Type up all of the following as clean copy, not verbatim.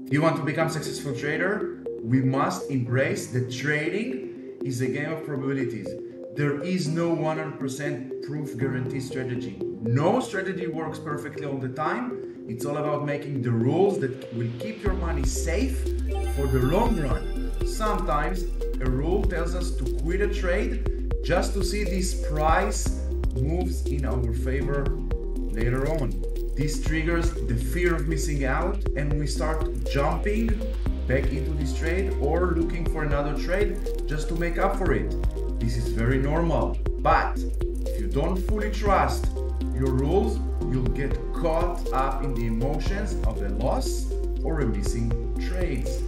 If you want to become a successful trader, we must embrace that trading is a game of probabilities. There is no 100% proof guarantee strategy. No strategy works perfectly all the time. It's all about making the rules that will keep your money safe for the long run. Sometimes a rule tells us to quit a trade just to see this price moves in our favor later on. This triggers the fear of missing out and we start jumping back into this trade or looking for another trade just to make up for it. This is very normal, but if you don't fully trust your rules, you'll get caught up in the emotions of a loss or a missing trades.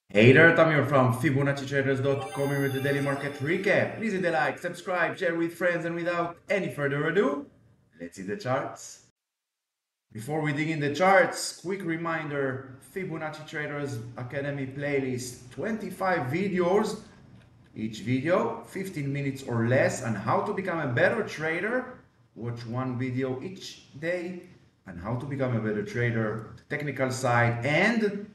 Hey there, Tamir from FIBONACCI'S.com here with the daily market recap. Please hit the like, subscribe, share with friends, and without any further ado, let's see the charts. Before we dig in the charts, quick reminder, Fibonacci Traders Academy playlist, 25 videos, each video 15 minutes or less on how to become a better trader. Watch one video each day on how to become a better trader, the technical side, and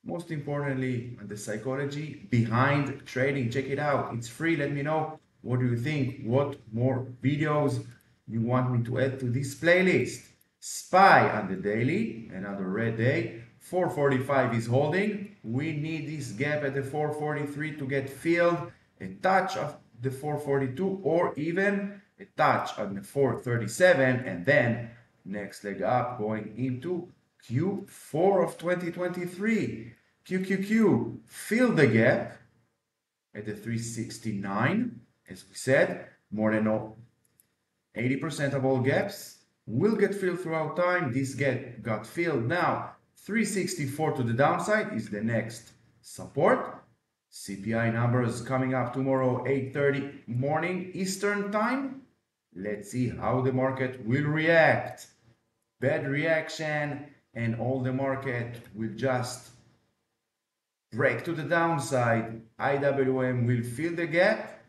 most importantly, the psychology behind trading. Check it out. It's free. Let me know what do you think. What more videos you want me to add to this playlist. SPY on the daily, another red day. 445 is holding. We need this gap at the 443 to get filled. A touch of the 442 or even a touch on the 437, and then next leg up going into Q4 of 2023. QQQ, fill the gap at the 369. As we said, more than 80% of all gaps will get filled throughout time. This gap got filled. Now, 364 to the downside is the next support. CPI numbers coming up tomorrow, 8:30 morning Eastern time. Let's see how the market will react. Bad reaction and all the market will just break to the downside. IWM will fill the gap,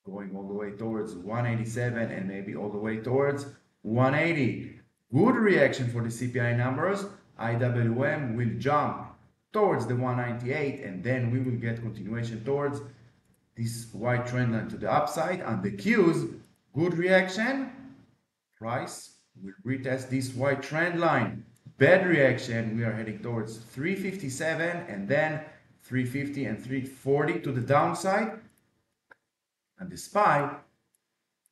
going all the way towards 187 and maybe all the way towards 180. Good reaction for the CPI numbers. IWM will jump towards the 198 and then we will get continuation towards this white trend line to the upside. On the Qs, good reaction. Price will retest this white trend line. Bad reaction, we are heading towards 357 and then 350 and 340 to the downside. And the SPY,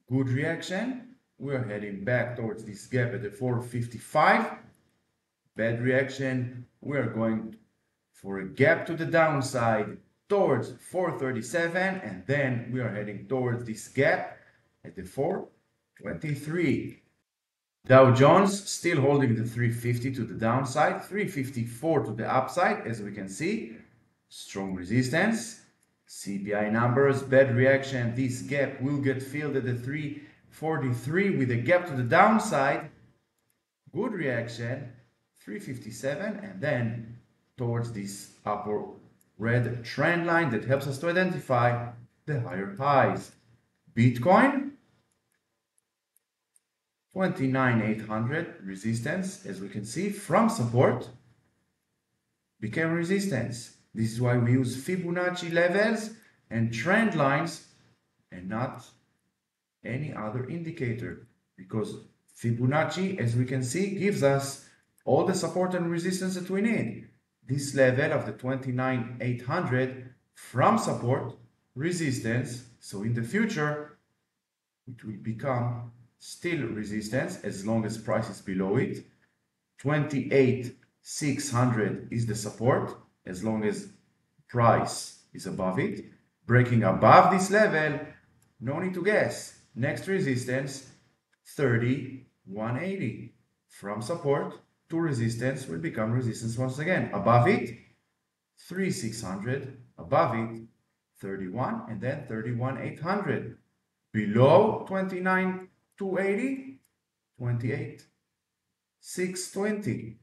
good reaction, we are heading back towards this gap at the 455. Bad reaction, we are going for a gap to the downside towards 437 and then we are heading towards this gap at the 423. Dow Jones still holding the 350 to the downside, 354 to the upside, as we can see. Strong resistance. CPI numbers, bad reaction. This gap will get filled at the 343 with a gap to the downside. Good reaction, 357, and then towards this upper red trend line that helps us to identify the higher highs. Bitcoin, 29,800 resistance, as we can see, from support became resistance. This is why we use Fibonacci levels and trend lines and not any other indicator, because Fibonacci, as we can see, gives us all the support and resistance that we need. This level of the 29,800 from support, resistance, so in the future it will become still resistance as long as price is below it. 28,600 is the support as long as price is above it. Breaking above this level, no need to guess. Next resistance, 30,180. From support to resistance will become resistance once again. Above it, 3,600. Above it, 31, and then 31,800. Below 29,280, 28,620.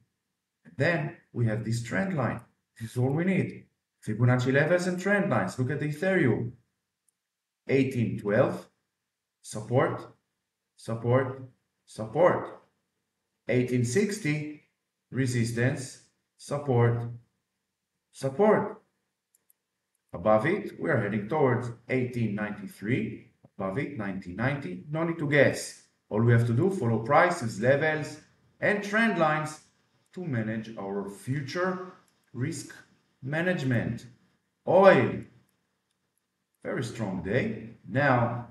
Then we have this trend line. This is all we need. Fibonacci levels and trend lines. Look at the Ethereum. 1812 support, support, support. 1860, resistance, support, support. Above it, we are heading towards 1893. Above it, 1990. No need to guess. All we have to do, follow prices, levels, and trend lines to manage our future risk management. Oil, very strong day. Now,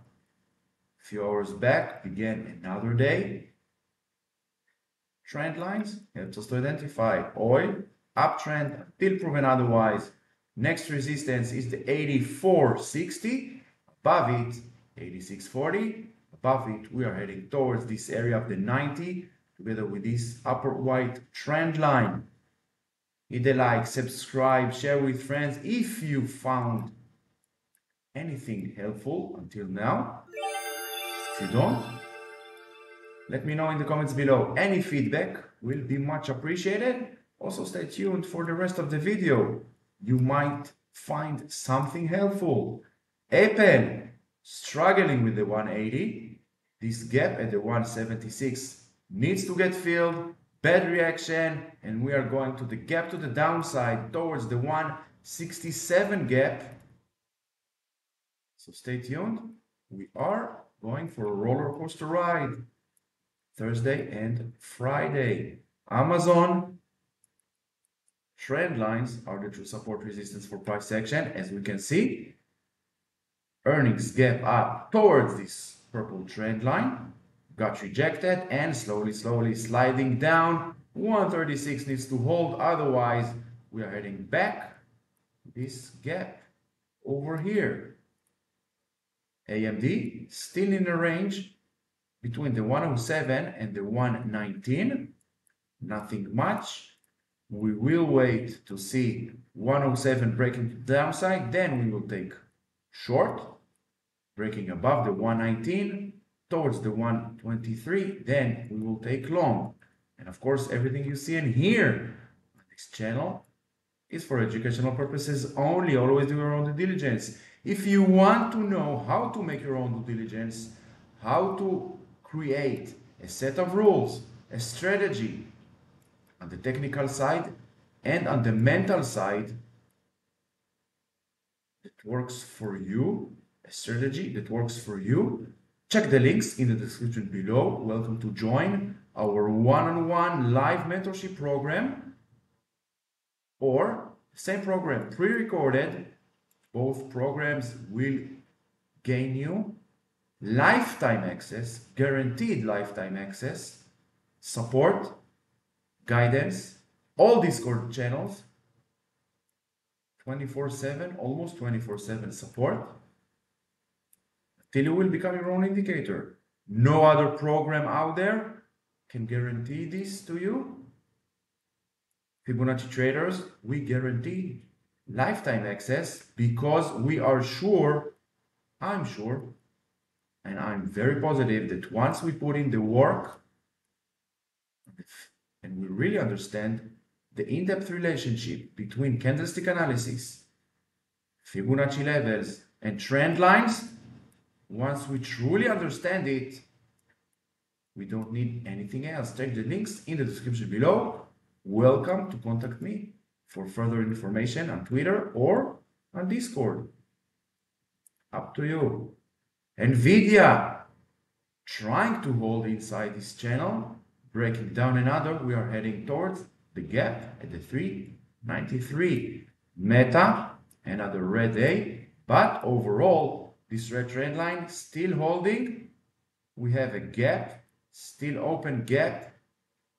a few hours back, began another day. Trend lines helps us to identify oil, uptrend until proven otherwise. Next resistance is the 84.60. Above it, 86.40. Above it, we are heading towards this area of the 90 together with this upper white trend line. Hit the like, subscribe, share with friends if you found anything helpful until now. If you don't, let me know in the comments below. Any feedback will be much appreciated. Also stay tuned for the rest of the video. You might find something helpful. Apple struggling with the 180. This gap at the 176 needs to get filled. Bad reaction, and we are going to the gap to the downside towards the 167 gap. So stay tuned. We are going for a roller coaster ride. Thursday and Friday. Amazon trend lines are the true support resistance for price action. As we can see, earnings gap up towards this purple trend line, got rejected, and slowly sliding down. 136 needs to hold, otherwise we are heading back this gap over here. AMD still in the range between the 107 and the 119, nothing much. We will wait to see 107 breaking to the downside, then we will take short, breaking above the 119 towards the 123, then we will take long. And of course, everything you see and hear on this channel is for educational purposes only. Always do your own due diligence. If you want to know how to make your own due diligence, how to create a set of rules, a strategy on the technical side and on the mental side that works for you, a strategy that works for you, check the links in the description below. Welcome to join our one-on-one live mentorship program, or same program pre-recorded. Both programs will gain you lifetime access, guaranteed lifetime access, support, guidance, all Discord channels, 24/7, almost 24/7 support, till you will become your own indicator. No other program out there can guarantee this to you. Fibonacci traders, we guarantee lifetime access because we are sure, I'm sure, and I'm very positive that once we put in the work and we really understand the in-depth relationship between candlestick analysis, Fibonacci levels, and trend lines, once we truly understand it, we don't need anything else. Check the links in the description below. Welcome to contact me for further information on Twitter or on Discord. Up to you. Nvidia trying to hold inside this channel, breaking down another. We are heading towards the gap at the 393. Meta, another red day, but overall this red trend line still holding. We have a gap, still open gap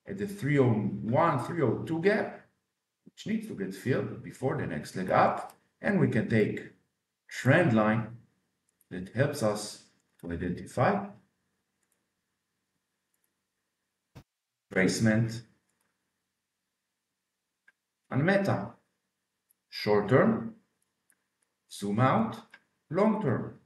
at the 301, 302 gap, which needs to get filled before the next leg up, and we can take trend line that helps us to identify retracement on Meta, short term, zoom out, long term.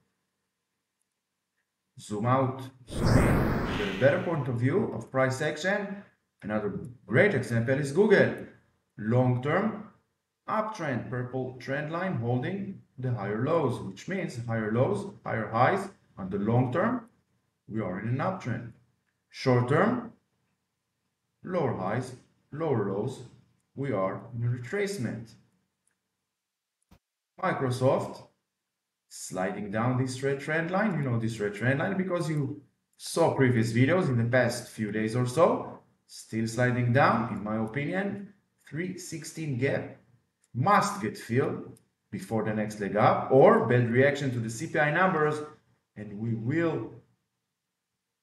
Zoom out, zoom in, get a better point of view of price action. Another great example is Google. Long term, uptrend, purple trend line holding the higher lows, which means higher lows, higher highs on the long term, we are in an uptrend. Short term, lower highs, lower lows, we are in a retracement. Microsoft, sliding down this red trend line. You know this red trend line because you saw previous videos in the past few days or so. Still sliding down, in my opinion. 316 gap must get filled before the next leg up, or bad reaction to the CPI numbers, and we will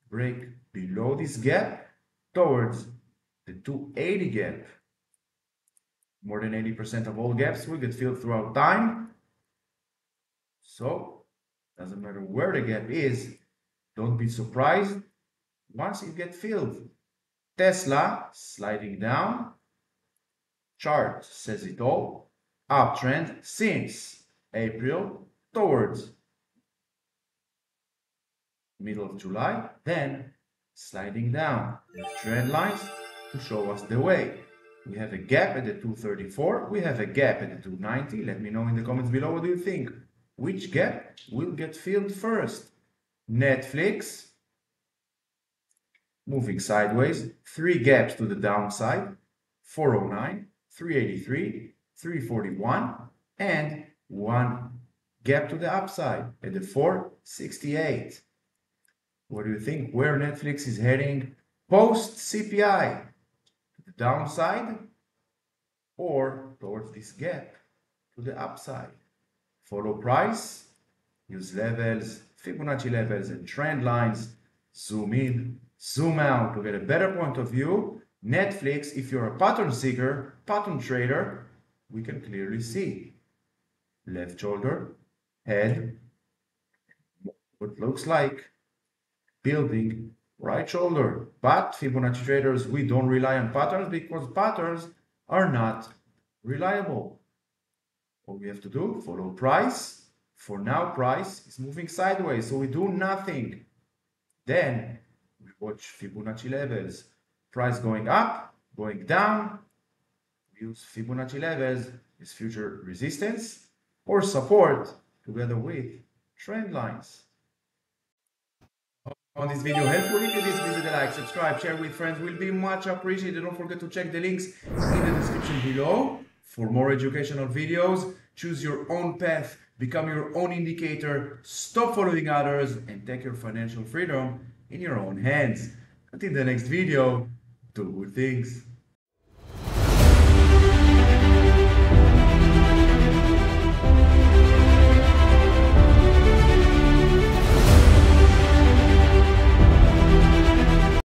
break below this gap towards the 280 gap. More than 80% of all gaps will get filled throughout time. So, doesn't matter where the gap is, don't be surprised once it gets filled. Tesla sliding down. Chart says it all. Uptrend since April towards middle of July, then sliding down with trend lines to show us the way. We have a gap at the 234, we have a gap at the 290. Let me know in the comments below, what do you think? Which gap will get filled first? Netflix moving sideways, 3 gaps to the downside, 409, 383, 341, and 1 gap to the upside at the 468. What do you think? Where Netflix is heading post CPI? To the downside or towards this gap to the upside? Follow price, use levels, Fibonacci levels and trend lines, zoom in, zoom out to get a better point of view. Netflix, if you're a pattern seeker, pattern trader, we can clearly see left shoulder, head, what looks like building right shoulder. But Fibonacci traders, we don't rely on patterns because patterns are not reliable. What we have to do, follow price. For now, price is moving sideways, so we do nothing. Then we watch Fibonacci levels. Price going up, going down. We use Fibonacci levels as future resistance or support together with trend lines. On this video helpful. If it is, visit the like, subscribe, share with friends, will be much appreciated. Don't forget to check the links in the description below for more educational videos. Choose your own path, become your own indicator, stop following others, and take your financial freedom in your own hands. Until the next video, do good things.